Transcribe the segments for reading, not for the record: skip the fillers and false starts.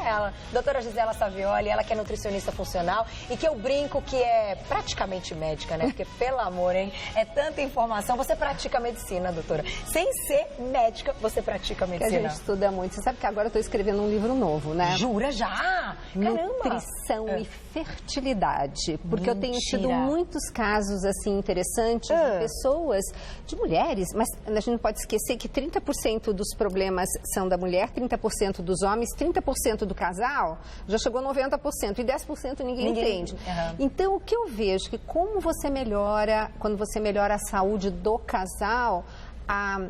ela. Doutora Gisela Savioli, ela que é nutricionista funcional e que eu brinco que é praticamente médica, né? Porque, pelo amor, hein? É tanta informação. Você pratica medicina, doutora. Sem ser médica, você pratica medicina. Que a gente estuda muito. Você sabe que agora eu estou escrevendo um livro novo, né? Jura já? Caramba! Nutrição e fertilidade. Porque eu tenho tido muitos casos, assim, interessantes de pessoas, de mulheres, mas a gente não pode esquecer que 30% dos problemas são da mulher, 30% dos homens, 30% do casal, já chegou a 90% e 10% ninguém entende. Então, o que eu vejo que como você melhora, quando você melhora a saúde do casal,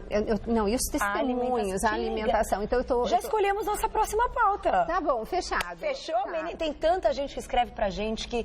e os testemunhos, a alimentação. Então, já escolhemos nossa próxima pauta. Tá bom, fechado. Fechou? Tá. Tem tanta gente que escreve pra gente que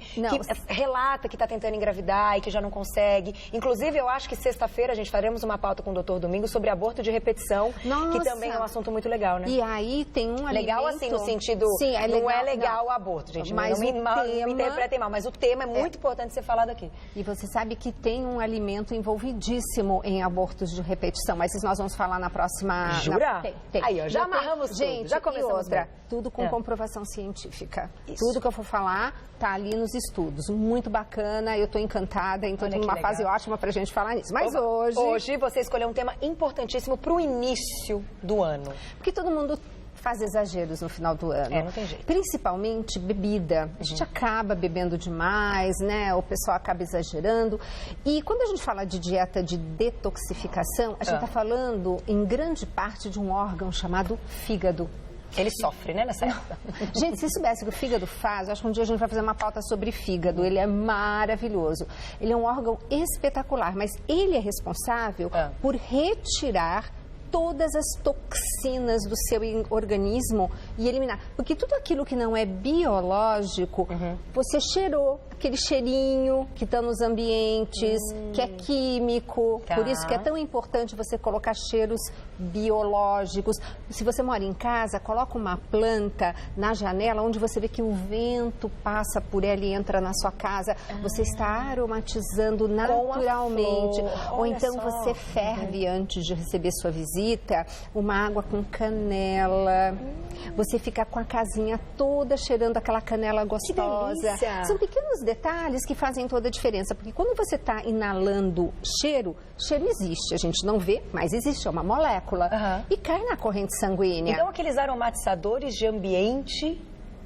relata que tá tentando engravidar e que já não consegue. Inclusive, eu acho que sexta-feira a gente faremos uma pauta com o Dr. Domingos sobre aborto de repetição, que também é um assunto muito legal, né? E aí tem um legal alimento... assim, no sentido, não é legal o aborto, gente. Mas não me interpretem mal, mas o tema é muito importante ser falado aqui. E você sabe que tem um alimento envolvidíssimo em abortos de repetição, mas isso nós vamos falar na próxima... Jura? Tem. Aí, ó, já amarramos tudo, gente, já começamos outra, tudo com comprovação científica. Isso. Tudo que eu for falar tá ali nos estudos. Muito bacana, eu tô encantada, então tô numa fase ótima pra gente falar nisso. Mas hoje você escolheu um tema importantíssimo pro início do ano. Porque todo mundo faz exageros no final do ano. Não tem jeito. Principalmente bebida. A gente acaba bebendo demais, né? O pessoal acaba exagerando. E quando a gente fala de dieta de detoxificação, a gente está falando, em grande parte, de um órgão chamado fígado. Ele sofre, né, nessa época? Gente, se soubesse o que o fígado faz, eu acho que um dia a gente vai fazer uma pauta sobre fígado. Ele é maravilhoso. Ele é um órgão espetacular, mas ele é responsável por retirar todas as toxinas do seu organismo e eliminar. Porque tudo aquilo que não é biológico, você cheirou, aquele cheirinho que está nos ambientes, que é químico. Por isso que é tão importante você colocar cheiros biológicos. Se você mora em casa, coloca uma planta na janela onde você vê que o vento passa por ela e entra na sua casa. Você está aromatizando naturalmente. Ou então você ferve antes de receber sua visita uma água com canela. Você fica com a casinha toda cheirando aquela canela gostosa. São pequenos detalhes que fazem toda a diferença, porque quando você está inalando cheiro existe, a gente não vê, mas existe, é uma molécula e cai na corrente sanguínea. Então aqueles aromatizadores de ambiente...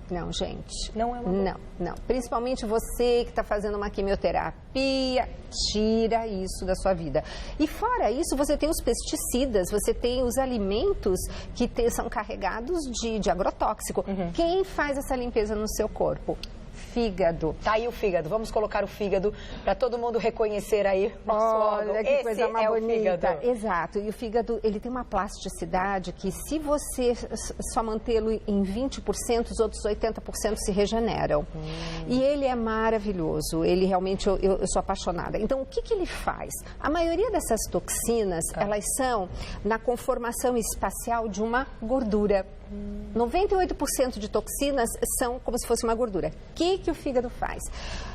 Não, gente. Não é uma boa. Não. Principalmente você que está fazendo uma quimioterapia, tira isso da sua vida. E fora isso, você tem os pesticidas, você tem os alimentos que são carregados de agrotóxico. Quem faz essa limpeza no seu corpo? Fígado. Tá aí o fígado. Vamos colocar o fígado para todo mundo reconhecer aí nosso órgão. Olha que coisa mais bonita. Fígado. Exato. E o fígado, ele tem uma plasticidade que se você só mantê-lo em 20%, os outros 80% se regeneram. E ele é maravilhoso. Ele realmente, eu sou apaixonada. Então, o que ele faz? A maioria dessas toxinas, elas são na conformação espacial de uma gordura. 98% de toxinas são como se fosse uma gordura. O que o fígado faz?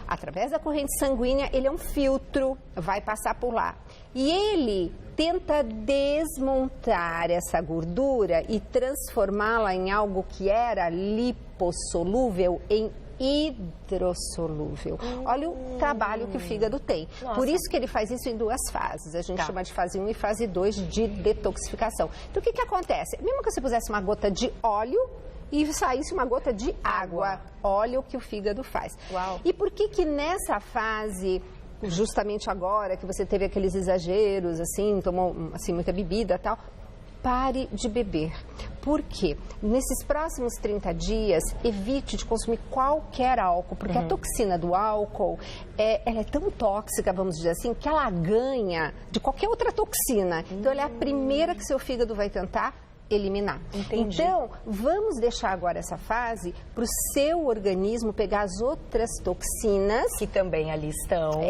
Através da corrente sanguínea, ele é um filtro, vai passar por lá. E ele tenta desmontar essa gordura e transformá-la em algo que era lipossolúvel em hidrossolúvel. Olha o trabalho que o fígado tem. Por isso que ele faz isso em duas fases. A gente chama de fase 1 e fase 2 de detoxificação. Então, o que acontece? Mesmo que você pusesse uma gota de óleo e saísse uma gota de água, olha o que o fígado faz. E por que nessa fase, justamente agora que você teve aqueles exageros, assim, tomou assim, muita bebida e tal, pare de beber. Por quê? Nesses próximos 30 dias, evite de consumir qualquer álcool, porque a toxina do álcool, ela é tão tóxica, vamos dizer assim, que ela ganha de qualquer outra toxina. Então, ela é a primeira que seu fígado vai tentar eliminar. Entendi. Então, vamos deixar agora essa fase para o seu organismo pegar as outras toxinas. Que também ali estão.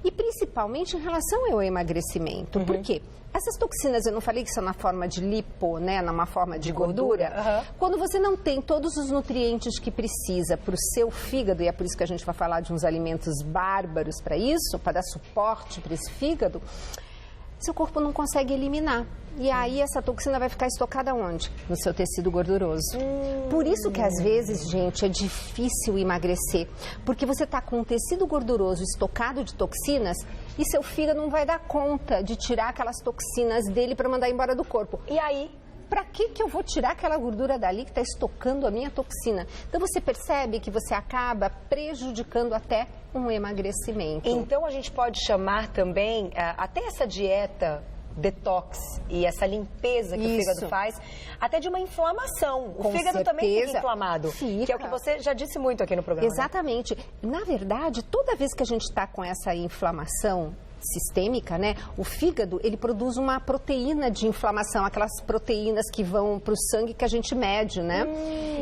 E principalmente em relação ao emagrecimento. Por quê? Essas toxinas, eu não falei que são na forma de lipo, né, numa forma de gordura. Quando você não tem todos os nutrientes que precisa para o seu fígado, e é por isso que a gente vai falar de uns alimentos bárbaros para isso, para dar suporte para esse fígado, seu corpo não consegue eliminar. E aí essa toxina vai ficar estocada onde? No seu tecido gorduroso. Por isso que às vezes, gente, é difícil emagrecer. Porque você está com um tecido gorduroso estocado de toxinas e seu fígado não vai dar conta de tirar aquelas toxinas dele para mandar embora do corpo. E aí, para que eu vou tirar aquela gordura dali que está estocando a minha toxina? Então você percebe que você acaba prejudicando até um emagrecimento. Então a gente pode chamar também até essa dieta detox e essa limpeza que o fígado faz, até de uma inflamação. O fígado também fica inflamado, que é o que você já disse muito aqui no programa. Exatamente. Né? Na verdade, toda vez que a gente está com essa inflamação sistêmica, né? O fígado, ele produz uma proteína de inflamação, aquelas proteínas que vão para o sangue que a gente mede, né?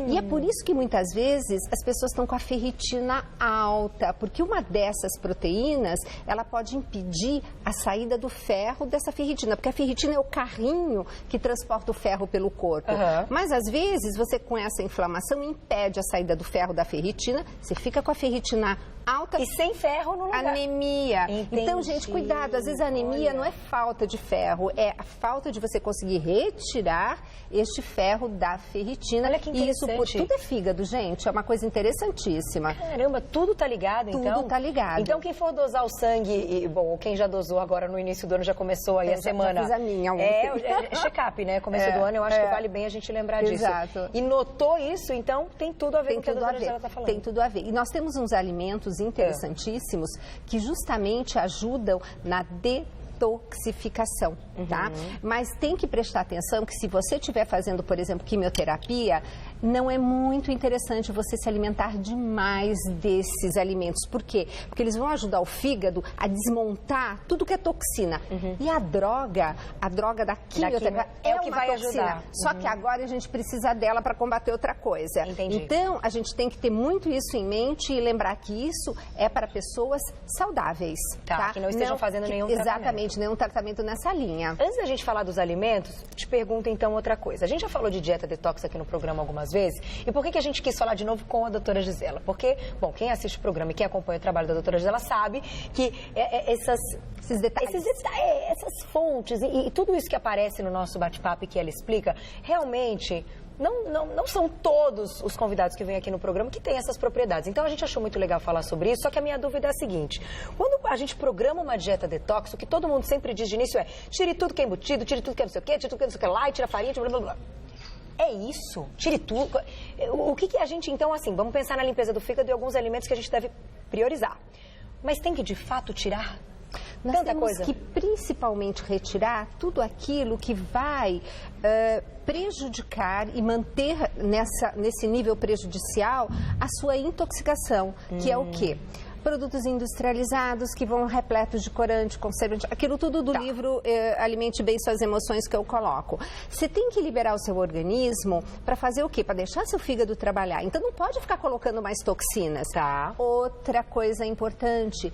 E é por isso que muitas vezes as pessoas estão com a ferritina alta, porque uma dessas proteínas, ela pode impedir a saída do ferro dessa ferritina, porque a ferritina é o carrinho que transporta o ferro pelo corpo. Mas às vezes você com essa inflamação impede a saída do ferro da ferritina, você fica com a ferritina alta e sem ferro no lugar. Anemia. Entendi. Então, gente, cuidado, às vezes a anemia não é falta de ferro, é a falta de você conseguir retirar este ferro da ferritina. Olha que interessante. E isso tudo é fígado, gente, é uma coisa interessantíssima. Caramba, tudo tá ligado, então? Tudo tá ligado. Então, quem for dosar o sangue, bom, quem já dosou agora no início do ano, já começou aí a semana. Já fiz a minha ontem. É check-up, né? Começo do ano, eu acho que vale bem a gente lembrar disso. Exato. E notou isso, então tem tudo a ver com o que a doutora Gisela tá falando. Tem tudo a ver. E nós temos uns alimentos interessantíssimos que justamente ajudam na detoxificação, tá? Mas tem que prestar atenção que se você estiver fazendo, por exemplo, quimioterapia, não é muito interessante você se alimentar demais desses alimentos. Por quê? Porque eles vão ajudar o fígado a desmontar tudo que é toxina. E a droga da quimioterapia é o que vai ajudar. Só que agora a gente precisa dela para combater outra coisa. Entendi. Então, a gente tem que ter muito isso em mente e lembrar que isso é para pessoas saudáveis. Tá? Que não estejam fazendo nenhum tratamento. Exatamente, nenhum tratamento nessa linha. Antes da gente falar dos alimentos, te pergunto então outra coisa. A gente já falou de dieta detox aqui no programa algumas vezes. E por que a gente quis falar de novo com a doutora Gisela? Porque, bom, quem assiste o programa e quem acompanha o trabalho da doutora Gisela sabe que esses detalhes, essas fontes e tudo isso que aparece no nosso bate-papo e que ela explica, realmente não são todos os convidados que vêm aqui no programa que têm essas propriedades. Então, a gente achou muito legal falar sobre isso, só que a minha dúvida é a seguinte. Quando a gente programa uma dieta detox, o que todo mundo sempre diz de início é tire tudo que é embutido, tire tudo que é não sei o quê, tire tudo que é não sei o que lá, tira a farinha, blá, blá, blá. É isso? Tire tudo? O que a gente, então, assim, vamos pensar na limpeza do fígado e alguns alimentos que a gente deve priorizar. Mas tem que, de fato, tirar Nós temos que principalmente retirar tudo aquilo que vai prejudicar e manter nesse nível prejudicial a sua intoxicação, que é o quê? Produtos industrializados que vão repletos de corante, conservante, aquilo tudo do livro Alimente Bem Suas Emoções que eu coloco. Você tem que liberar o seu organismo para fazer o quê? Para deixar seu fígado trabalhar. Então não pode ficar colocando mais toxinas. Outra coisa importante,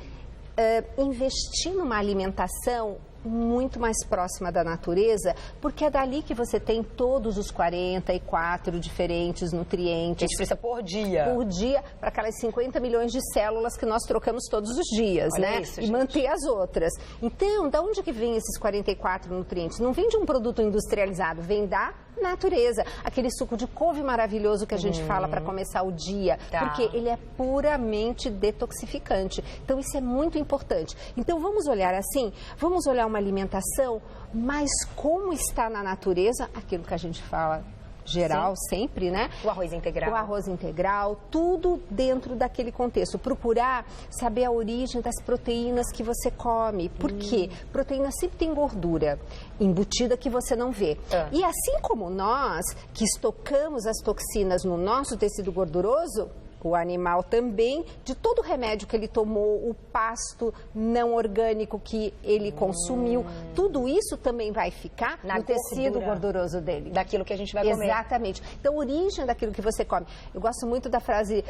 investir numa alimentação muito mais próxima da natureza, porque é dali que você tem todos os 44 diferentes nutrientes. A gente precisa por dia. Por dia, para aquelas 50 milhões de células que nós trocamos todos os dias, né? Isso, e manter as outras. Então, da onde que vem esses 44 nutrientes? Não vem de um produto industrializado, vem da natureza. Aquele suco de couve maravilhoso que a gente fala para começar o dia, porque ele é puramente detoxificante. Então, isso é muito importante. Então, vamos olhar assim, vamos olhar uma alimentação, mas como está na natureza, aquilo que a gente fala geral sempre, né? O arroz integral. O arroz integral, tudo dentro daquele contexto. Procurar saber a origem das proteínas que você come. Por quê? Proteína sempre tem gordura embutida que você não vê. E assim como nós, que estocamos as toxinas no nosso tecido gorduroso, o animal também, de todo o remédio que ele tomou, o pasto não orgânico que ele consumiu, tudo isso também vai ficar no tecido gorduroso dele. Daquilo que a gente vai comer. Exatamente. Então, a origem daquilo que você come. Eu gosto muito da frase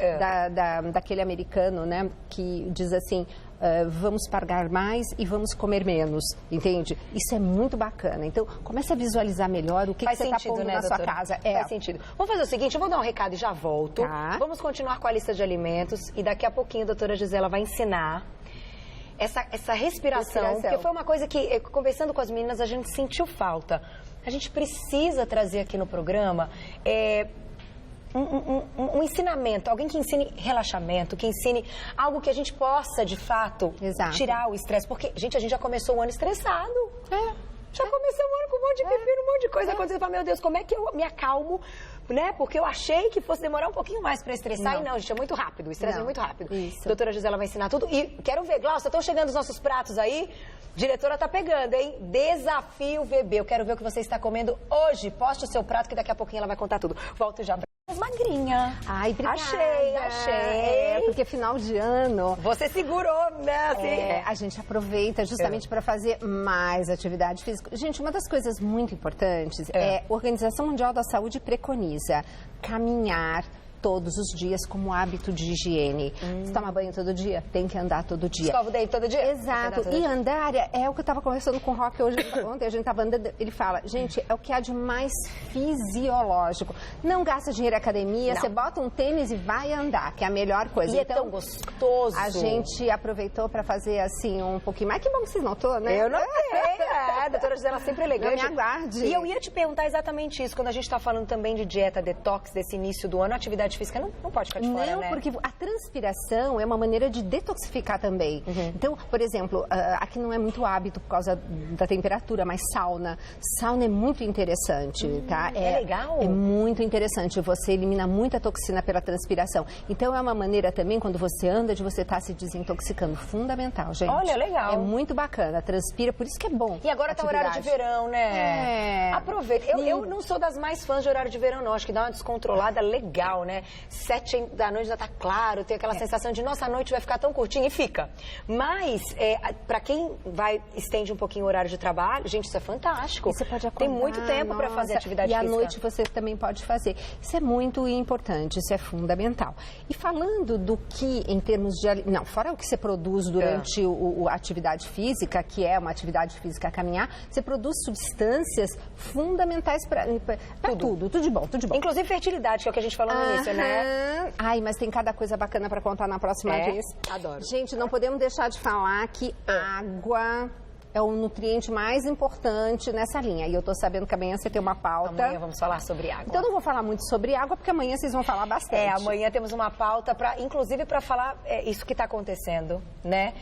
daquele americano, né, que diz assim, vamos pagar mais e vamos comer menos, entende? Isso é muito bacana. Então, comece a visualizar melhor o que você está pondo na sua casa. Faz sentido. Vamos fazer o seguinte, eu vou dar um recado e já volto. Vamos continuar com a lista de alimentos e daqui a pouquinho a doutora Gisela vai ensinar essa respiração, porque foi uma coisa que, conversando com as meninas, a gente sentiu falta. A gente precisa trazer aqui no programa um ensinamento, alguém que ensine relaxamento, que ensine algo que a gente possa, de fato, tirar o estresse. Porque, gente, a gente já começou o ano estressado. Já comecei o ano com um monte de pepino, um monte de coisa acontecendo. Fala, meu Deus, como é que eu me acalmo, né? Porque eu achei que fosse demorar um pouquinho mais para estressar. E não, gente, é muito rápido. O estresse é muito rápido. Isso. A doutora Gisela vai ensinar tudo. E quero ver, Glaucia, estão chegando os nossos pratos aí? Diretora tá pegando, hein? Desafio VB. Eu quero ver o que você está comendo hoje. Poste o seu prato que daqui a pouquinho ela vai contar tudo. Volto já. Magrinha. Ai, obrigada. Achei. Porque final de ano... Você segurou, né? Assim. A gente aproveita justamente para fazer mais atividade física. Gente, uma das coisas muito importantes a Organização Mundial da Saúde preconiza caminhar todos os dias como hábito de higiene. Você toma banho todo dia? Tem que andar todo dia. Escova o dente todo dia? Exato. E andar é o que eu estava conversando com o Roque ontem, a gente estava andando, ele fala, gente, é o que há de mais fisiológico. Não gasta dinheiro em academia, você bota um tênis e vai andar, que é a melhor coisa. E então, é tão gostoso. A gente aproveitou para fazer assim um pouquinho mais. Que bom que vocês notou, né? Eu notei, a doutora Gisela sempre elegante. Não me aguarde. E eu ia te perguntar exatamente isso, quando a gente está falando também de dieta detox, desse início do ano, a atividade física não pode ficar de fora, Não, né? porque a transpiração é uma maneira de detoxificar também. Então, por exemplo, aqui não é muito hábito por causa da temperatura, mas sauna. Sauna é muito interessante, tá? É legal? É muito interessante. Você elimina muita toxina pela transpiração. Então, é uma maneira também, quando você anda, de você estar se desintoxicando. Fundamental, gente. Olha, legal. É muito bacana. Transpira, por isso que é bom. E agora tá horário de verão, né? Aproveita. Eu não sou das mais fãs de horário de verão, não. Acho que dá uma descontrolada legal, né? 7 da noite já tá claro, tem aquela sensação de, nossa, a noite vai ficar tão curtinha, e fica. Mas, pra quem estende um pouquinho o horário de trabalho, gente, isso é fantástico. E você pode acordar, tem muito tempo para fazer atividade física. E à noite você também pode fazer. Isso é muito importante, isso é fundamental. E falando do que, em termos de... Não, fora o que você produz durante a atividade física, que é uma atividade física a caminhar, você produz substâncias fundamentais para tudo de bom, tudo de bom. Inclusive fertilidade, que é o que a gente falou no início, né? Ai, mas tem cada coisa bacana para contar na próxima vez. Adoro. Gente, não podemos deixar de falar que água é o nutriente mais importante nessa linha. E eu tô sabendo que amanhã você tem uma pauta. Amanhã vamos falar sobre água. Então, eu não vou falar muito sobre água, porque amanhã vocês vão falar bastante. Amanhã temos uma pauta, inclusive para falar isso que está acontecendo, né?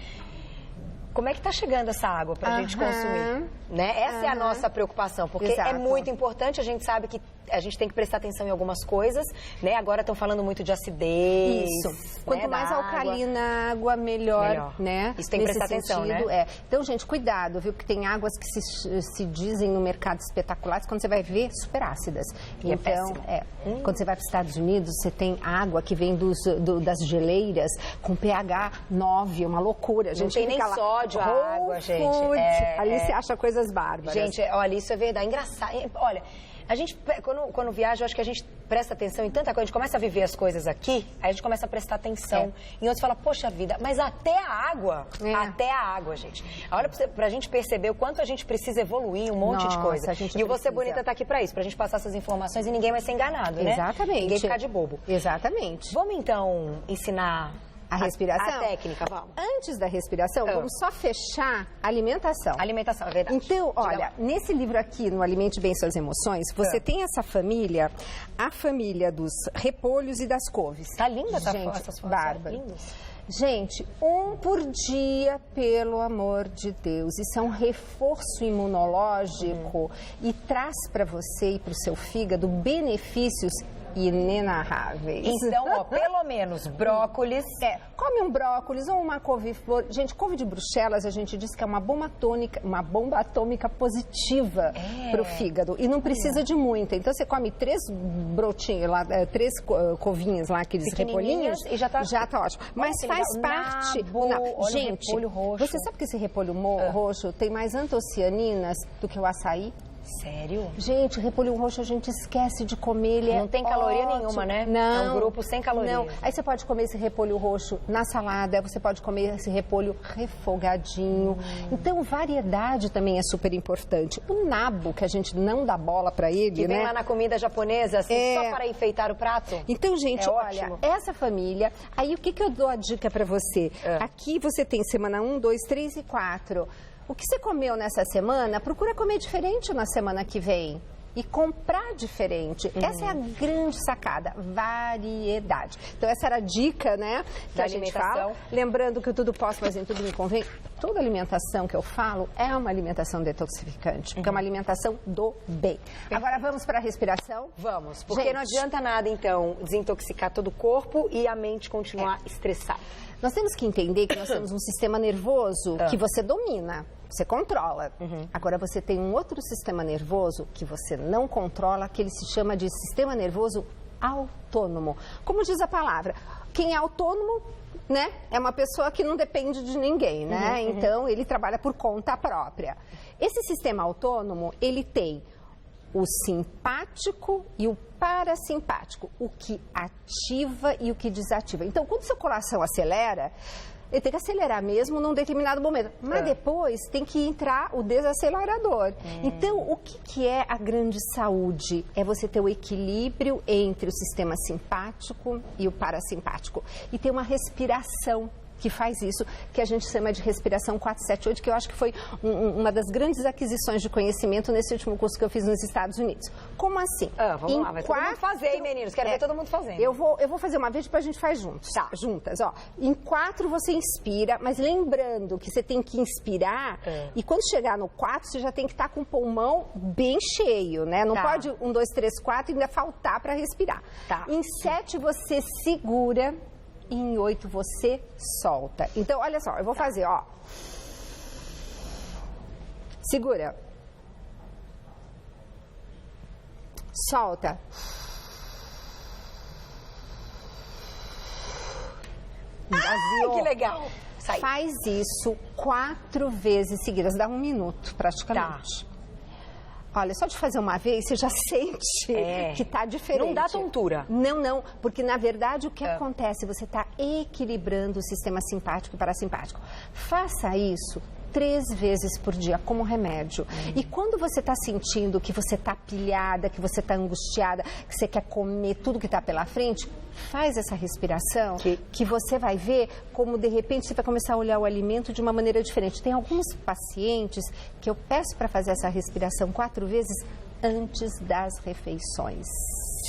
Como é que está chegando essa água para a gente consumir? Né? Essa é a nossa preocupação, porque é muito importante, a gente sabe que a gente tem que prestar atenção em algumas coisas, né? Agora estão falando muito de acidez. Isso. Quanto mais alcalina a água, melhor, né? Isso tem que prestar atenção, né? Então, gente, cuidado, viu? Porque tem águas que se dizem no mercado espetaculares, quando você vai ver, super ácidas. Então, quando você vai para os Estados Unidos, você tem água que vem das geleiras com pH 9, uma loucura. A gente não tem nem sódio a água, gente. Ali você acha coisas bárbaras. Gente, olha, isso é verdade. Engraçado. Olha, a gente, quando viaja, eu acho que a gente presta atenção em tanta coisa, a gente começa a viver as coisas aqui, aí a gente começa a prestar atenção. E outros falam, poxa vida, mas até a água, gente. Olha pra gente perceber o quanto a gente precisa evoluir um monte de coisa. E o Você Bonita tá aqui pra isso, pra gente passar essas informações e ninguém vai ser enganado, né? Exatamente. Ninguém ficar de bobo. Exatamente. Vamos então ensinar... A respiração? A técnica, vamos. Antes da respiração, vamos só fechar a alimentação. Alimentação, é verdade. Então, olha, nesse livro aqui, no Alimente Bem Suas Emoções, você tem essa família, a família dos repolhos e das couves. Tá linda essas fotos. Bárbara. Gente, 1 por dia, pelo amor de Deus. Isso é um reforço imunológico e traz para você e para o seu fígado benefícios inenarráveis. Então, ó, pelo menos brócolis. Come um brócolis ou uma couve-flor. Gente, couve de Bruxelas, a gente diz que é uma bomba atômica positiva para o fígado. E não precisa de muita. Então, você come 3 brotinhos lá, 3 covinhas lá, aqueles repolhinhos. E já tá ótimo. Mas faz parte... Gente, repolho roxo. Você sabe que esse repolho roxo tem mais antocianinas do que o açaí? Sério? Gente, repolho roxo a gente esquece de comer, ele não tem caloria nenhuma, né? Não. É um grupo sem caloria. Não. Aí você pode comer esse repolho roxo na salada, você pode comer esse repolho refogadinho. Então, variedade também é super importante. O nabo, que a gente não dá bola pra ele, que vem lá na comida japonesa, assim, só para enfeitar o prato? Então, gente, olha, essa família... Aí, o que eu dou a dica pra você? Aqui você tem semana 1, 2, 3 e 4. O que você comeu nessa semana, procura comer diferente na semana que vem. E comprar diferente. Essa é a grande sacada, variedade. Então, essa era a dica, né, que a gente fala. Lembrando que o tudo posso, mas em tudo me convém. Toda alimentação que eu falo é uma alimentação detoxificante, porque é uma alimentação do bem. Agora, vamos para a respiração? Vamos, porque não adianta nada, então, desintoxicar todo o corpo e a mente continuar estressada. Nós temos que entender que nós temos um sistema nervoso que você domina, você controla. Agora, você tem um outro sistema nervoso que você não controla, que ele se chama de sistema nervoso autônomo. Como diz a palavra, quem é autônomo, né, é uma pessoa que não depende de ninguém, né? Então, ele trabalha por conta própria. Esse sistema autônomo, ele tem o simpático e o parasimpático, o que ativa e o que desativa. Então, quando seu coração acelera, ele tem que acelerar mesmo num determinado momento. Mas depois tem que entrar o desacelerador. Então, o que é a grande saúde? É você ter o equilíbrio entre o sistema simpático e o parasimpático. E ter uma respiração que faz isso, que a gente chama de respiração 478, que eu acho que foi uma das grandes aquisições de conhecimento nesse último curso que eu fiz nos Estados Unidos. Como assim? Vamos lá, vai todo mundo fazer, hein, meninos? Quero ver todo mundo fazendo. Eu vou fazer uma vez, depois a gente faz juntas. Ó. Em 4 você inspira, mas lembrando que você tem que inspirar e quando chegar no 4, você já tem que estar com o pulmão bem cheio, né? Não pode 1, 2, 3, 4 e ainda faltar para respirar. Em 7 você segura. E em 8 você solta. Então, olha só, eu vou fazer, ó. Segura. Solta. Que legal. Sai. Faz isso 4 vezes seguidas, dá 1 minuto praticamente. Olha, só de fazer uma vez, você já sente que tá diferente. Não dá tontura. Não, porque na verdade o que acontece? Você está equilibrando o sistema simpático e parasimpático. Faça isso 3 vezes por dia como remédio. E quando você está sentindo que você está pilhada, que você está angustiada, que você quer comer tudo que está pela frente, faz essa respiração que você vai ver como de repente você vai começar a olhar o alimento de uma maneira diferente. Tem alguns pacientes que eu peço para fazer essa respiração 4 vezes antes das refeições.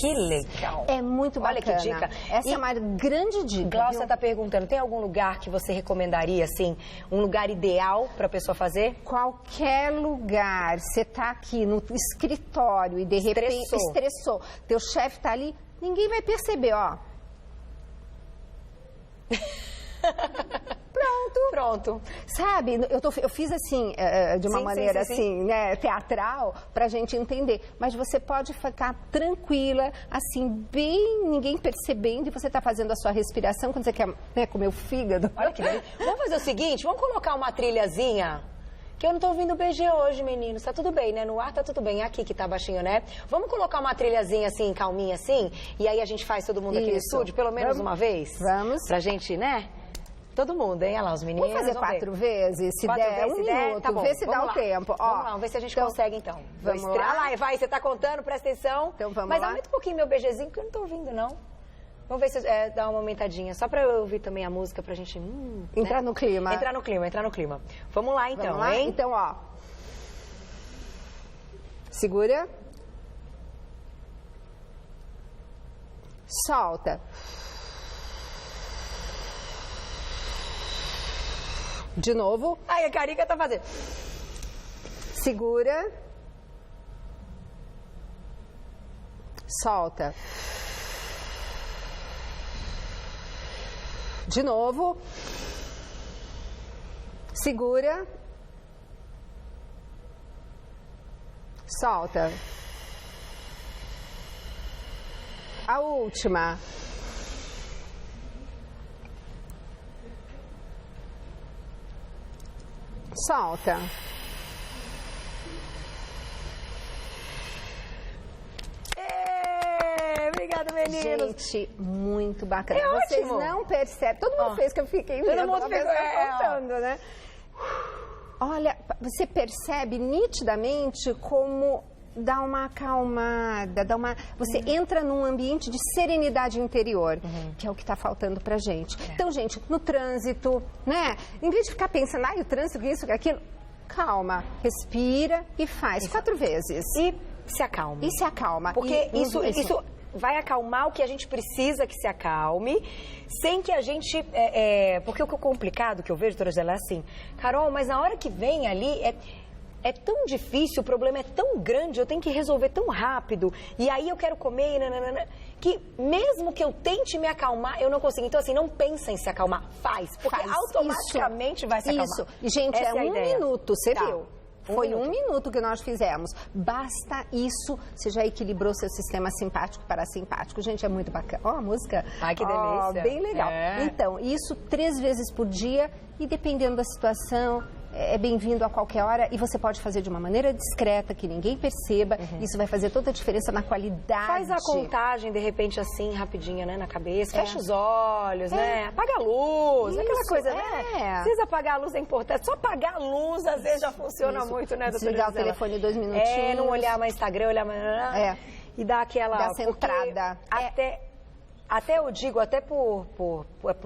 Que legal. É muito bacana. Olha que dica. Essa é uma grande dica. Glaucia está perguntando, tem algum lugar que você recomendaria, assim, um lugar ideal para a pessoa fazer? Qualquer lugar. Você está aqui no escritório e de repente estressou. Teu chefe está ali, ninguém vai perceber, ó. Pronto. Sabe, eu fiz assim, de uma maneira assim, né, teatral, pra gente entender. Mas você pode ficar tranquila, assim, bem, ninguém percebendo, e você tá fazendo a sua respiração quando você quer, né, comer o fígado. Olha que delícia. Vamos fazer o seguinte, vamos colocar uma trilhazinha, que eu não tô ouvindo o BG hoje, meninos. Tá tudo bem, né? No ar tá tudo bem. Aqui que tá baixinho, né? Vamos colocar uma trilhazinha assim, calminha assim, e aí a gente faz todo mundo aqui no estúdio, pelo menos uma vez? Vamos. Pra gente, né? Todo mundo, hein? Olha lá, os meninos. Vamos fazer 4 vezes? Se der, 1 minuto. Tá bom, vê se dá o tempo. Ó, vamos lá, vamos ver se a gente consegue, então. Vamos lá. Lá, vai, você tá contando, presta atenção. Então vamos lá. Mas aumenta um pouquinho meu BGzinho, porque eu não tô ouvindo, não. Vamos ver se dá uma aumentadinha, só pra eu ouvir também a música, pra gente... entrar no clima. Entrar no clima. Vamos lá, então, vamos lá? Hein? Então, ó. Segura. Solta. De novo. Ai, a Carica tá fazendo. Segura. Solta. De novo. Segura. Solta. A última. Solta. Obrigada, meninos. Gente, muito bacana. É Vocês ótimo. não percebem. Todo mundo fez que eu fiquei vendo. Todo mundo ficou contando, né? Olha, você percebe nitidamente como dá uma acalmada, você entra num ambiente de serenidade interior, que é o que está faltando pra gente. Então, gente, no trânsito, né? Em vez de ficar pensando, o trânsito, isso, aquilo, calma, respira e faz 4 vezes. E se acalma. E se acalma. Porque isso vai acalmar o que a gente precisa que se acalme, sem que a gente... porque o que é complicado que eu vejo, doutora Gisela, é assim, Carol, mas na hora que vem ali, é tão difícil, o problema é tão grande, eu tenho que resolver tão rápido, e aí eu quero comer, que mesmo que eu tente me acalmar, eu não consigo. Então, assim, não pensa em se acalmar, faz, porque automaticamente vai se acalmar. Isso, e gente, essa é um minuto, você viu? Foi um minuto que nós fizemos. Basta isso, você já equilibrou seu sistema simpático e parasimpático. Gente, é muito bacana. Ó, a música. Ai, que delícia. Bem legal. Então, isso 3 vezes por dia e dependendo da situação, é bem-vindo a qualquer hora e você pode fazer de uma maneira discreta, que ninguém perceba. Isso vai fazer toda a diferença na qualidade. Faz a contagem, de repente, assim, rapidinha, né, na cabeça. Fecha os olhos, né? Apaga a luz, aquela coisa, né? Precisa apagar a luz, é importante. Só apagar a luz, às vezes, já funciona muito, né, doutora Desligar o telefone 2 minutinhos. Não olhar mais Instagram, olhar mais... E dar aquela... Dar centrada. Até eu digo, até por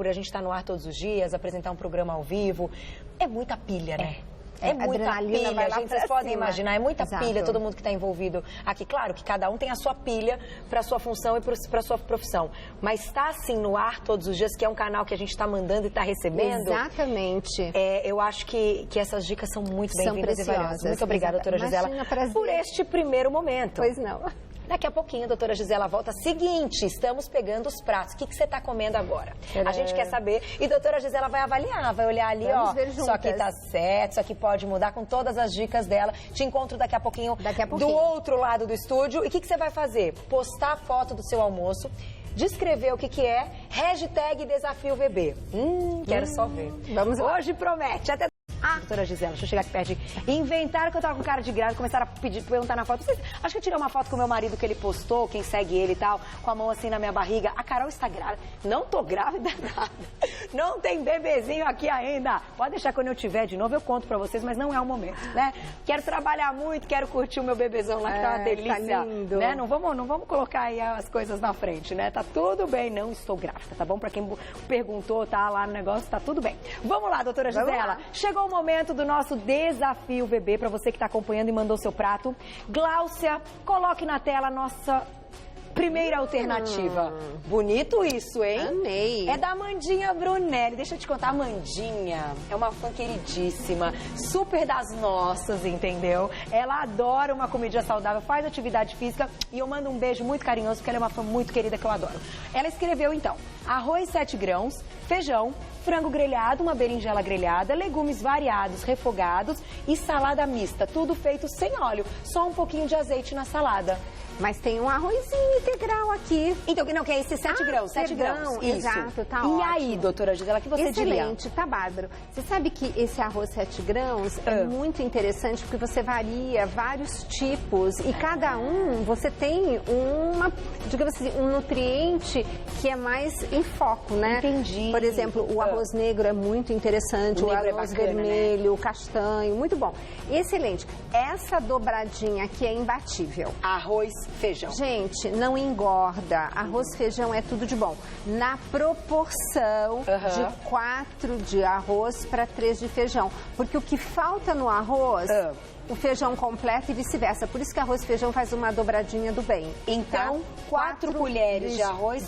a gente estar no ar todos os dias, apresentar um programa ao vivo, é muita pilha, né? É muita pilha, gente, vocês podem imaginar, é muita pilha, todo mundo que está envolvido aqui. Claro que cada um tem a sua pilha para a sua função e para a sua profissão, mas está assim no ar todos os dias, que é um canal que a gente está mandando e está recebendo. Exatamente. Eu acho que essas dicas são muito bem-vindas e valiosas. Muito obrigada, doutora Gisela, por este primeiro momento. Pois não. Daqui a pouquinho, a doutora Gisela volta. Seguinte, estamos pegando os pratos. O que você está comendo agora? A gente quer saber. E a doutora Gisela vai avaliar, vai olhar ali, Vamos ver juntas. Isso aqui tá certo, isso aqui pode mudar, com todas as dicas dela. Te encontro daqui a pouquinho do outro lado do estúdio. E o que você vai fazer? Postar a foto do seu almoço, descrever o que é, hashtag desafio VB. Quero só ver. Vamos lá. Hoje promete. Até... doutora Gisela, deixa eu chegar aqui perto. Inventaram que eu tava com cara de grávida, começaram a perguntar na foto. Acho que eu tirei uma foto com o meu marido que ele postou, quem segue ele e tal, com a mão assim na minha barriga. A Carol está grávida. Não tô grávida nada. Não tem bebezinho aqui ainda. Pode deixar, quando eu tiver de novo, eu conto pra vocês, mas não é o momento, né? Quero trabalhar muito, quero curtir o meu bebezão lá, que tá uma delícia. Tá lindo. Né? Não vamos colocar aí as coisas na frente, né? Tá tudo bem, não estou grávida, tá bom? Pra quem perguntou, tá lá no negócio, tá tudo bem. Vamos lá, doutora Gisela. Chegou o momento do nosso desafio VB, para você que está acompanhando e mandou seu prato. Gláucia, coloque na tela a nossa primeira alternativa. Bonito isso, hein? Amei. É da Amandinha Brunelli. Deixa eu te contar, a Amandinha é uma fã queridíssima, super das nossas, entendeu? Ela adora uma comida saudável, faz atividade física e eu mando um beijo muito carinhoso, porque ela é uma fã muito querida que eu adoro. Ela escreveu, então, arroz 7 grãos, feijão, frango grelhado, uma berinjela grelhada, legumes variados, refogados e salada mista. Tudo feito sem óleo, só um pouquinho de azeite na salada. Mas tem um arrozinho integral aqui. Então, não, que é esse 7 grãos, 7 grãos. Isso. Exato, tá ótimo. E aí, doutora Gisela, o que você diria? Excelente, tá bárbaro. Você sabe que esse arroz 7 grãos é muito interessante porque você varia vários tipos e cada um você tem digamos assim, um nutriente que é mais em foco, né? Entendi. Por exemplo, o arroz negro é muito interessante, o arroz vermelho, o castanho, muito bom. Excelente. Essa dobradinha aqui é imbatível. Arroz, feijão. Gente, não engorda. Arroz, feijão é tudo de bom. Na proporção de 4 de arroz para 3 de feijão. Porque o que falta no arroz, o feijão completo e vice-versa. Por isso que arroz e feijão faz uma dobradinha do bem. Então, tá? 4 colheres de arroz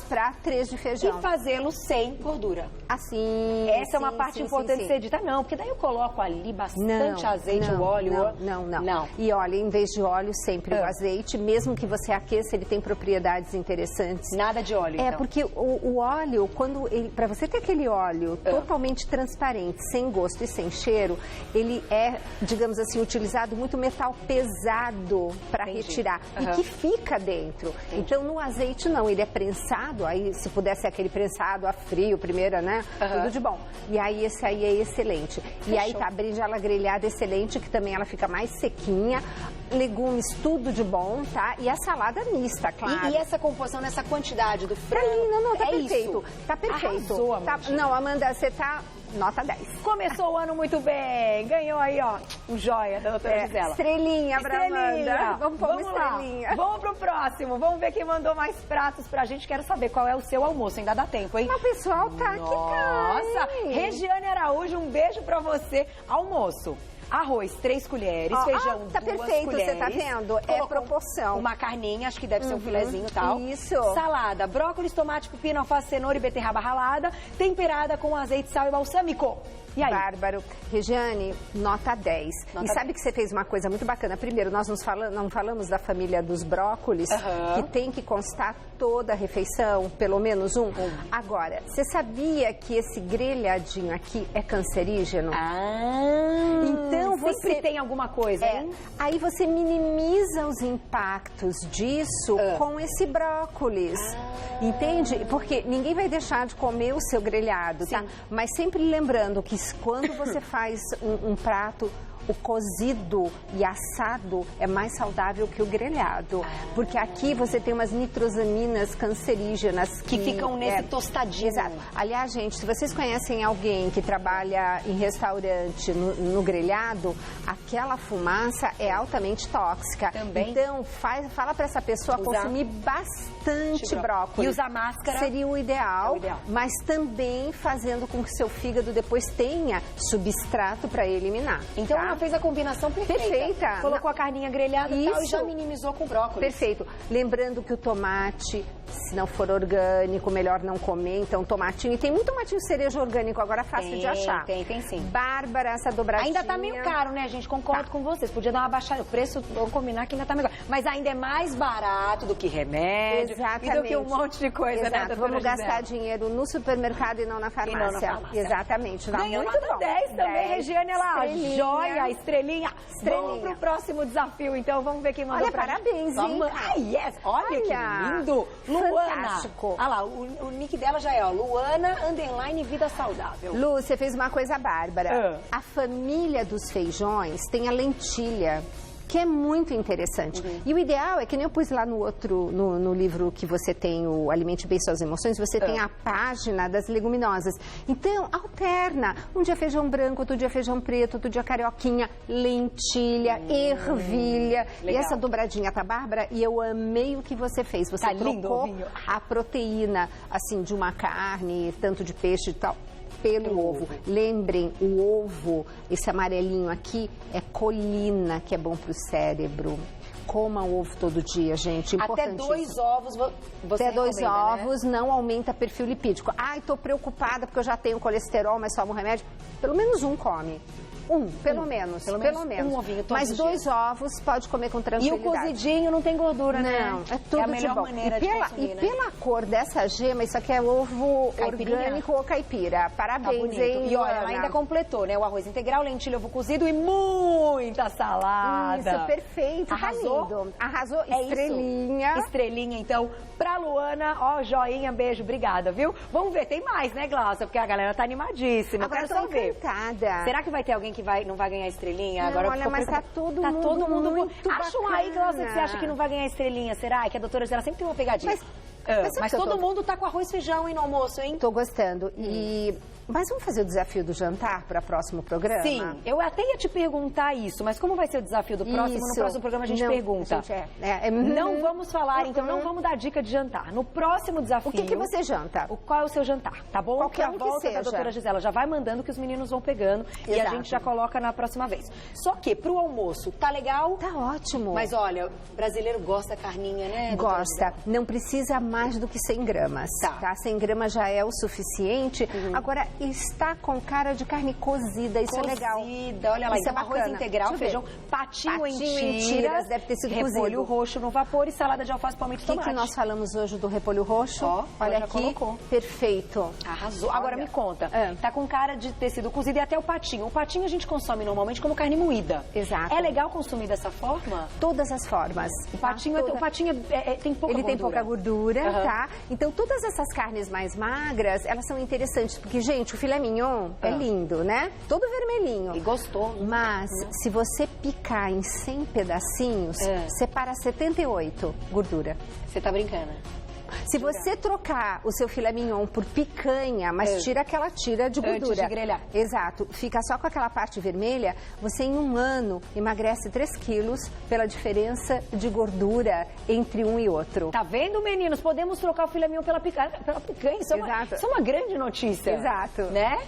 para 3 de feijão. E fazê-lo sem gordura. Assim. Essa é uma parte importante de ser dita. Não, porque daí eu coloco ali bastante azeite, o óleo. Não. E olha, em vez de óleo, sempre o azeite, mesmo que você aqueça, ele tem propriedades interessantes. Nada de óleo, então. Porque o óleo, para você ter aquele óleo totalmente transparente, sem gosto e sem cheiro, ele é, digamos assim, utilizado muito metal pesado para retirar e que fica dentro. Então, no azeite não, ele é prensado, aí se pudesse aquele prensado a frio, primeira, né? Tudo de bom. E aí esse aí é excelente. E aí tá a berinjela grelhada excelente, que também ela fica mais sequinha. legumes, tudo de bom, tá? E a salada mista, claro. E essa composição, nessa quantidade do frango? Não, tá perfeito. Isso. Tá perfeito. Arrasou, Amanda. Não, Amanda, você tá... Nota 10. Começou o ano muito bem. Ganhou aí, ó, um joia da doutora Gisela. Estrelinha pra Amanda. Vamos pôr uma estrelinha. Vamos pro próximo. Vamos ver quem mandou mais pratos pra gente. Quero saber qual é o seu almoço. Ainda dá tempo, hein? Mas o pessoal tá aqui, tá. Nossa, Regiane Araújo, um beijo pra você. Almoço. Arroz, 3 colheres, feijão, tá 2 perfeito, colheres. Você tá vendo? É proporção. Uma carninha, acho que deve ser um filezinho e tal. Isso. Salada, brócolis, tomate, pepino, alface, cenoura e beterraba ralada, temperada com azeite, sal e balsâmico. E aí? Bárbaro. Regiane, nota 10. Nota e sabe 10. que você fez uma coisa muito bacana. Primeiro, nós não falamos da família dos brócolis, que tem que constar toda a refeição, pelo menos um. Agora, você sabia que esse grelhadinho aqui é cancerígeno? Então sempre tem alguma coisa, hein? Aí você minimiza os impactos disso com esse brócolis. Entende? Porque ninguém vai deixar de comer o seu grelhado, tá? Mas sempre lembrando que quando você faz um prato, o cozido e assado é mais saudável que o grelhado. Porque aqui você tem umas nitrosaminas cancerígenas que ficam nesse tostadinho. Exato. Aliás, gente, se vocês conhecem alguém que trabalha em restaurante no grelhado, aquela fumaça é altamente tóxica. Também. Então, fala para essa pessoa consumir bastante brócolis. E usar máscara. Seria o ideal, mas também fazendo com que seu fígado depois tenha substrato para eliminar. Então, ela fez a combinação perfeita. Colocou a carninha grelhada e tal, e já minimizou com brócolis. Perfeito. Lembrando que o tomate, se não for orgânico, melhor não comer. Então, tomatinho. E tem muito tomatinho cereja orgânico, agora fácil de achar. Tem sim. Bárbara, essa dobradinha. Ainda tá meio caro, né, gente? Concordo com vocês. Podia dar uma baixada. O preço, vamos combinar que ainda tá melhor. Mas ainda é mais barato do que remédio. Exatamente. E do que um monte de coisa, né, Vamos gastar dinheiro no supermercado e não na farmácia. Exatamente. Ganhou muito nota bom. 10 também, Regiane. Ela, joia, estrelinha. Vamos pro próximo desafio, então. Vamos ver quem mandou. Olha, parabéns, hein? Yes! Olha que lindo! Luana. Fantástico. Olha lá, o nick dela já é, ó, Luana _ Vida Saudável. Lu, você fez uma coisa bárbara. A família dos feijões tem a lentilha, que é muito interessante. E o ideal é que nem eu pus lá no livro que você tem, o Alimente Bem Suas Emoções, você tem a página das leguminosas. Então, alterna. Um dia feijão branco, outro dia feijão preto, outro dia carioquinha, lentilha, ervilha. Legal. E essa dobradinha pra Bárbara, e eu amei o que você fez. Você trocou a proteína, assim, de uma carne, tanto de peixe e tal, pelo ovo. Lembrem, o ovo, esse amarelinho aqui, é colina, que é bom para o cérebro. Coma o ovo todo dia, gente. Até 2 ovos você Até 2 ovos, né? não aumenta perfil lipídico. Ai, tô preocupada porque eu já tenho colesterol, mas tomo remédio. Pelo menos um come. Pelo menos. Um ovinho todos Mas os 2 ovos pode comer com tranquilidade. E o cozidinho não tem gordura, né? Não, é tudo a melhor de bom. maneira de consumir, E pela cor dessa gema, isso aqui é ovo orgânico ou caipira. Parabéns, tá hein, E olha, ela ainda completou, né? O arroz integral, lentilha, ovo cozido e muita salada. Isso, perfeito. Arrasou? Tá lindo. Arrasou. Estrelinha. Estrelinha, então, pra Luana, ó, joinha, beijo, obrigada, viu? Vamos ver, tem mais, né, Glaucia? Porque a galera tá animadíssima. Agora quero só ver. Encantada. Será que vai ter alguém que não vai ganhar estrelinha? Não, agora olha, mas tá todo mundo muito Acha um aí, Glaucia, que você acha que não vai ganhar estrelinha, será? Que a doutora Gisela sempre tem uma pegadinha. Mas todo mundo tá com arroz e feijão, hein, no almoço, hein? Tô gostando. Mas vamos fazer o desafio do jantar para o próximo programa? Sim, eu até ia te perguntar isso, mas como vai ser o desafio do próximo? No próximo programa a gente pergunta. Não vamos falar, então não vamos dar dica de jantar. No próximo desafio... O que você janta? Qual é o seu jantar, tá bom? Qualquer que volta da doutora Gisela já vai mandando que os meninos vão pegando e a gente já coloca na próxima vez. Só que pro almoço, tá legal? Tá ótimo. Mas olha, o brasileiro gosta da carninha, né? Gosta. Não precisa mais do que 100 gramas. Tá? 100 gramas já é o suficiente. Agora, está com cara de carne cozida, isso é legal. Olha lá, isso então é arroz integral, feijão, patinho em tiras, deve ter sido cozido. Repolho roxo no vapor e salada de alface, palmito e tomate. O que nós falamos hoje do repolho roxo? Olha aqui, colocou. Perfeito. Arrasou. Agora me conta, tá com cara de ter sido cozido e até o patinho. O patinho a gente consome normalmente como carne moída. Exato. É legal consumir dessa forma? Todas as formas. O patinho tem pouca gordura. Tem pouca gordura, tá? Então, todas essas carnes mais magras, elas são interessantes, porque, gente, Gente, o filé mignon é lindo, né? Todo vermelhinho. E gostoso. Mas, se você picar em 100 pedacinhos, separa 78 gordura. Você tá brincando? Se você trocar o seu filé mignon por picanha, mas tira aquela tira de gordura. Antes de grelhar. Exato. Fica só com aquela parte vermelha, você em um ano emagrece 3 quilos pela diferença de gordura entre um e outro. Tá vendo, meninos? Podemos trocar o filé mignon pela picanha. Isso é uma grande notícia. Exato. Né?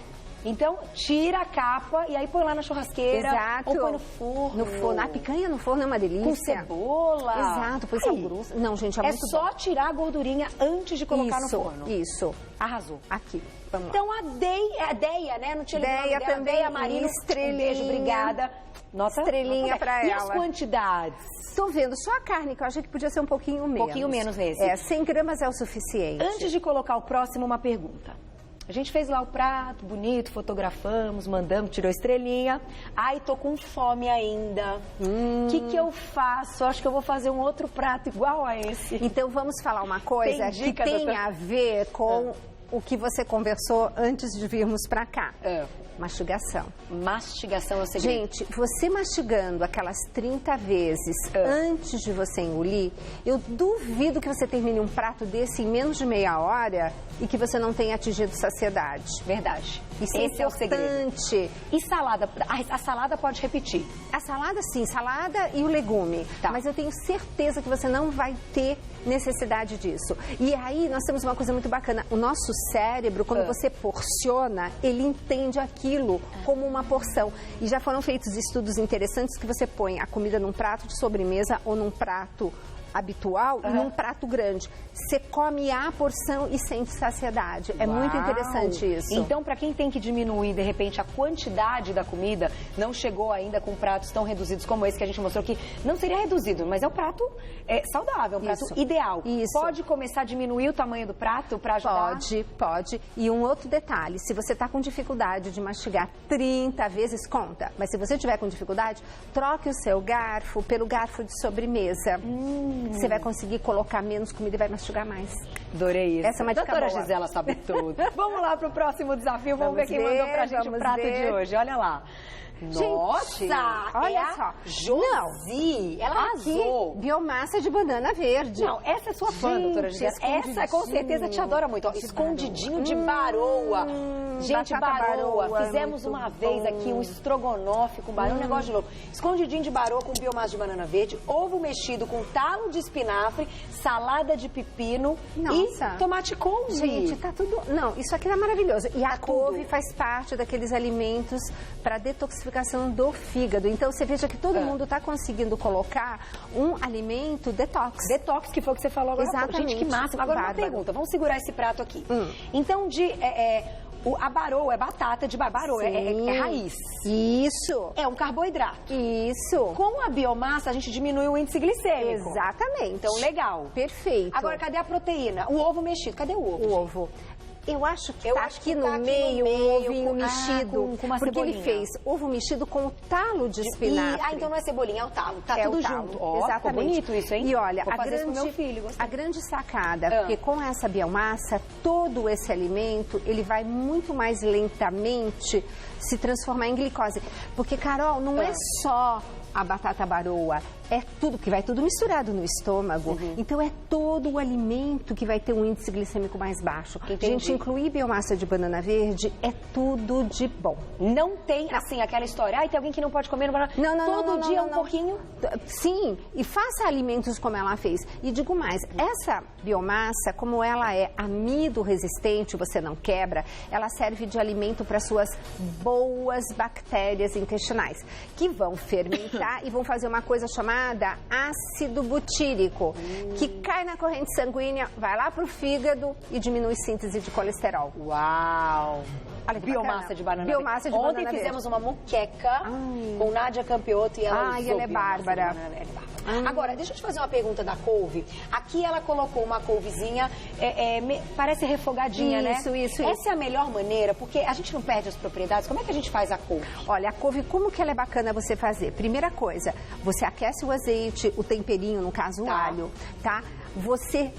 Então, tira a capa e aí põe lá na churrasqueira. Exato. Ou põe no forno. No forno. A picanha no forno é uma delícia. Com cebola. Exato, põe sal grosso. Não, gente, é muito bom. É só tirar a gordurinha antes de colocar no forno. Isso. Arrasou. Aqui. Vamos lá. Então, a Deia, né? Não tinha Deia também. Deia Marino. Estrelinha. Um beijo, obrigada. Nota, estrelinha pra ela. E as quantidades? Estou vendo só a carne, que eu achei que podia ser um pouquinho menos. Um pouquinho menos nesse. 100 gramas é o suficiente. Antes de colocar o próximo, uma pergunta. A gente fez lá o prato, bonito, fotografamos, mandamos, tirou estrelinha. Ai, tô com fome ainda. O que eu faço? Acho que eu vou fazer um outro prato igual a esse. Então, vamos falar uma coisa que tem a ver com o que você conversou antes de virmos pra cá. Mastigação. Mastigação é o segredo. Gente, você mastigando aquelas 30 vezes antes de você engolir, eu duvido que você termine um prato desse em menos de meia hora e que você não tenha atingido saciedade. Verdade. Isso é importante. É o segredo. E salada? A salada pode repetir? A salada, sim. Salada e o legume. Tá. Mas eu tenho certeza que você não vai ter necessidade disso. E aí, nós temos uma coisa muito bacana. O nosso cérebro, quando você porciona, ele entende aquilo como uma porção. E já foram feitos estudos interessantes que você põe a comida num prato de sobremesa ou num prato habitual e num prato grande. Você come a porção e sente saciedade. É muito interessante isso. Então, para quem tem que diminuir, de repente, a quantidade da comida, não chegou ainda com pratos tão reduzidos como esse que a gente mostrou que não seria reduzido, mas é um prato saudável, um prato ideal. Isso. Pode começar a diminuir o tamanho do prato para ajudar? Pode. E um outro detalhe, se você está com dificuldade de mastigar 30 vezes, conta. Mas se você tiver com dificuldade, troque o seu garfo pelo garfo de sobremesa. Você vai conseguir colocar menos comida e vai mastigar mais. Adorei isso. Essa é uma dica Doutora boa. Gisela sabe tudo. Vamos lá pro próximo desafio. Vamos ver quem mandou pra gente o prato de hoje. Olha lá. Nossa, olha só. Josi, ela arrasou. Biomassa de banana verde. Não, essa é sua fã, doutora Gisela. Essa com certeza te adora muito. Ó, escondidinho de baroa. Gente, baroa. Fizemos uma vez aqui um estrogonofe com baroa, um negócio de louco. Escondidinho de baroa com biomassa de banana verde, ovo mexido com talo de espinafre, salada de pepino e tomate couve. Gente, tá tudo... Não, isso aqui é maravilhoso. E a couve faz parte daqueles alimentos para detoxificação do fígado. Então, você veja que todo mundo está conseguindo colocar um alimento detox. Detox, que foi o que você falou agora. Exatamente. Gente, que máximo. Agora, uma pergunta. Vamos segurar esse prato aqui. Então, a baroa é batata de baroa, é raiz. Isso. É um carboidrato. Isso. Com a biomassa, a gente diminui o índice glicêmico. Exatamente. Então, legal. Perfeito. Agora, cadê a proteína? O ovo mexido. Cadê o ovo? O ovo. Eu acho que tá aqui no meio um ovinho mexido, com uma porque cebolinha. ele fez ovo mexido com o talo de espinafre. Então não é cebolinha, é o talo. Tá tudo junto. Exatamente. Ficou bonito isso, hein? E olha, vou fazer isso com meu filho, a grande sacada, porque com essa biomassa, todo esse alimento, ele vai muito mais lentamente se transformar em glicose. Porque, Carol, não é só a batata baroa, é tudo, que vai tudo misturado no estômago. Então, é todo o alimento que vai ter um índice glicêmico mais baixo. Entendi. Gente, incluir biomassa de banana verde é tudo de bom. Não tem, assim, aquela história, tem alguém que não pode comer banana. Todo dia um pouquinho. Sim, e faça alimentos como ela fez. E digo mais, essa biomassa, como ela é amido resistente, você não quebra, ela serve de alimento para suas boas bactérias intestinais, que vão fermentar e vão fazer uma coisa chamada ácido butírico, que cai na corrente sanguínea, vai lá pro fígado e diminui síntese de colesterol. Uau! Olha que biomassa de banana verde. Ontem fizemos uma moqueca com Nádia Campioto e ela usou ela é bárbara. Agora, deixa eu te fazer uma pergunta da couve. Aqui ela colocou uma couvezinha, parece refogadinha, né? Isso. Essa é a melhor maneira, porque a gente não perde as propriedades. Como é que a gente faz a couve? Olha, a couve, como que ela é bacana você fazer? Primeira coisa, você aquece o azeite, o temperinho, no caso o alho, tá? Você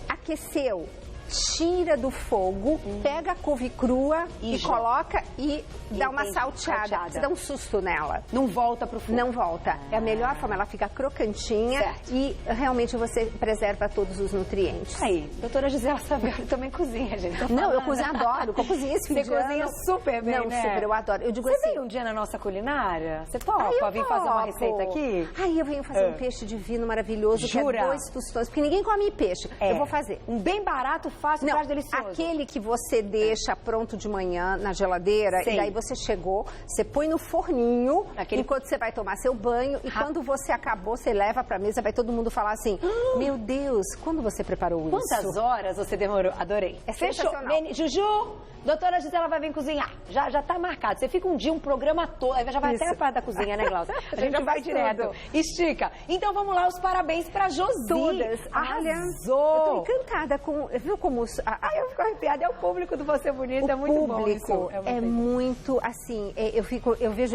aqueceu tira do fogo, pega a couve crua e coloca e dá uma salteada. Você dá um susto nela. Não volta pro fogo. Não volta. É a melhor forma, ela fica crocantinha e realmente você preserva todos os nutrientes. Aí, doutora Gisela Savioli também cozinha, gente. Não, eu cozinho, adoro. Eu cozinho esse Você cozinha super bem, Não, super, eu adoro. Eu digo você assim... vem um dia na nossa culinária? Você topa vir fazer uma receita aqui? Aí eu venho fazer um peixe divino, maravilhoso, Jura? que é 2 tostões, porque ninguém come peixe. Eu vou fazer. Um bem barato, fácil, Não, delicioso. aquele que você deixa pronto de manhã na geladeira, e daí você chegou, você põe no forninho, enquanto você vai tomar seu banho, e quando você acabou, você leva pra mesa, vai todo mundo falar assim, meu Deus, quando você preparou isso? Quantas horas você demorou? Adorei. É sensacional. Juju, doutora Gisela vai vir cozinhar. Já tá marcado. Você fica um dia, um programa todo, aí já vai até a parte da cozinha, né, Glaucia? A gente vai direto. Estica. Então vamos lá, os parabéns pra Josi. Todas. Arrasou. Eu tô encantada com... Viu como... eu fico arrepiada. É o público do Você Bonita, é muito bom isso. É muito, assim, eu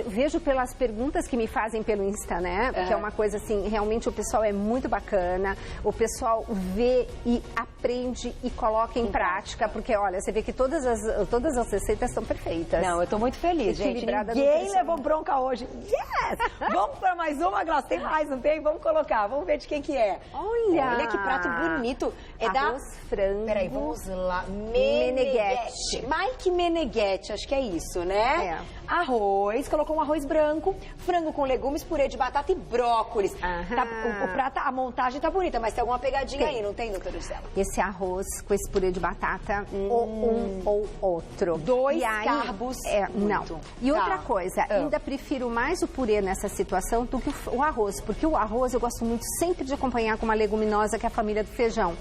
vejo pelas perguntas que me fazem pelo Insta, né? Porque é uma coisa assim, realmente o pessoal é muito bacana, o pessoal vê e aprende e coloca em prática, porque olha, você vê que todas as receitas são perfeitas. Não, eu tô muito feliz, gente. Ninguém levou bronca hoje. Yes! Vamos para mais uma, Glaucia? Tem mais, não tem? Vamos colocar, vamos ver de quem que é. Olha que prato bonito. É arroz frango. Peraí, vamos lá. Meneghetti. Mike Meneghetti, acho que é isso, né? Arroz, colocou um arroz branco, frango com legumes, purê de batata e brócolis. O prato, a montagem tá bonita, mas tem alguma pegadinha aí, não tem, doutora Gisela? Esse arroz com esse purê de batata, ou um ou outro. Dois carbos. Não. E outra coisa, ainda prefiro mais o purê nessa situação do que o arroz, porque o arroz eu gosto muito sempre de acompanhar com uma leguminosa que é a família do feijão.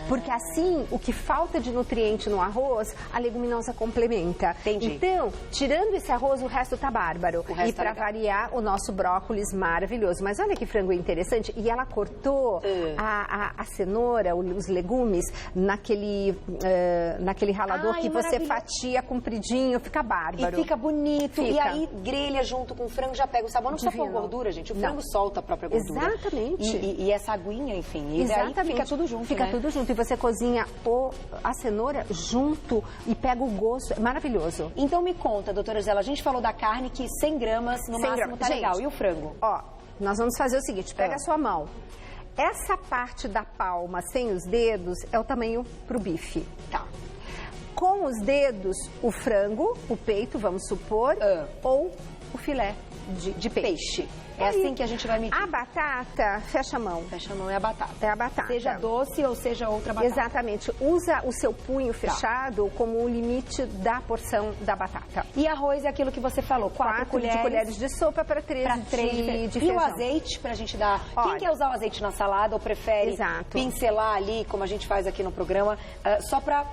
Porque assim, o que falta de nutriente no arroz, a leguminosa complementa. Entendi. Então, tirando esse arroz, o resto tá bárbaro. E para variar, o nosso brócolis maravilhoso. Mas olha que frango interessante. E ela cortou a cenoura, os legumes, naquele ralador que você fatia compridinho, fica bárbaro. E fica bonito. Fica. E aí grelha junto com o frango, já pega o sabor. Não só com gordura, gente. O frango solta a própria gordura. Exatamente. E essa aguinha, enfim. E daí fica tudo junto, Fica tudo junto. E você cozinha a cenoura junto e pega o gosto. É maravilhoso. Então me conta, doutora Gisela, a gente falou da carne que 100 gramas no máximo tá legal. E o frango? Ó, nós vamos fazer o seguinte, pega a sua mão. Essa parte da palma sem os dedos é o tamanho pro bife. Tá. Com os dedos, o frango, o peito, vamos supor, ou o filé de peixe. É assim que a gente vai medir. A batata, fecha a mão. Fecha a mão é a batata. É a batata. Seja doce ou seja outra batata. Exatamente. Usa o seu punho fechado como o limite da porção da batata. E arroz é aquilo que você falou, 4 colheres de sopa para 3 de feijão. E o azeite pra gente dar... Quem quer usar o azeite na salada ou prefere pincelar ali, como a gente faz aqui no programa, só pra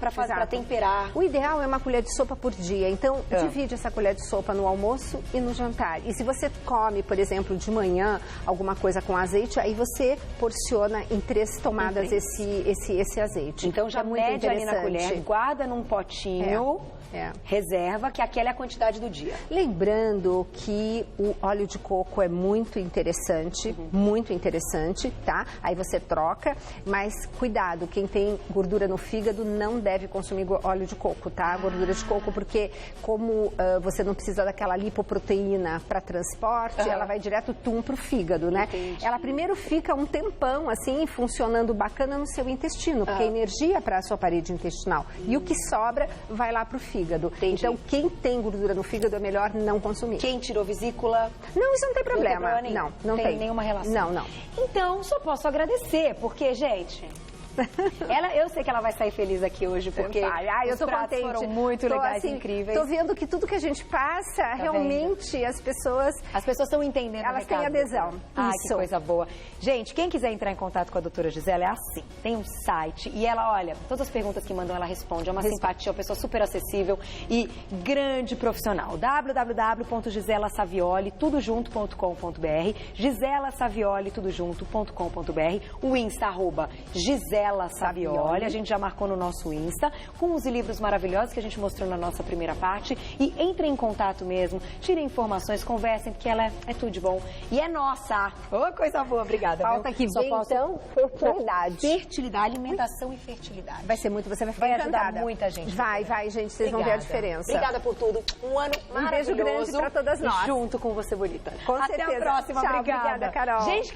temperar? O ideal é uma colher de sopa por dia. Então, divide essa colher de sopa no almoço e no jantar. E se você come, por exemplo, de manhã, alguma coisa com azeite, aí você porciona em 3 tomadas esse azeite. Então já mede ali na colher, guarda num potinho, reserva, que aquela é a quantidade do dia. Lembrando que o óleo de coco é muito interessante, tá? Aí você troca, mas cuidado, quem tem gordura no fígado não deve consumir óleo de coco, tá? Gordura de coco, porque como você não precisa daquela lipoproteína para transporte, ela vai direto pro fígado, né? Entendi. Ela primeiro fica um tempão, assim, funcionando bacana no seu intestino, porque é energia para a sua parede intestinal. E o que sobra vai lá pro fígado. Entendi. Então, quem tem gordura no fígado é melhor não consumir. Quem tirou vesícula? Não, isso não tem problema. Não tem nenhuma relação. Não. Então, só posso agradecer, porque, gente... eu sei que ela vai sair feliz aqui hoje, porque os pratos foram muito legais, incríveis. Tô vendo que tudo que a gente passa, realmente, as pessoas estão entendendo. Elas têm adesão. Que coisa boa. Gente, quem quiser entrar em contato com a doutora Gisela é assim, tem um site e ela, olha, todas as perguntas que mandam ela responde, é uma simpatia, uma pessoa super acessível e grande profissional. www.giselasavioli.com.br, Gisela Savioli, tudojunto.com.br, o Insta, @Gisela Stella Savioli. A gente já marcou no nosso Insta, com os livros maravilhosos que a gente mostrou na nossa primeira parte. E entrem em contato mesmo, tirem informações, conversem, porque ela é tudo de bom. E é nossa! Ô, coisa boa, obrigada. Falta que vem, então, fertilidade. Fertilidade, alimentação e fertilidade. Vai ser muito, você vai ficar encantada. Ajudar muita gente. Vai, gente, vocês vão ver a diferença. Obrigada por tudo. Um ano maravilhoso. Um beijo grande para todas nós. Junto com você, bonita. Com Até certeza. a próxima. Tchau, obrigada, Carol. Gente,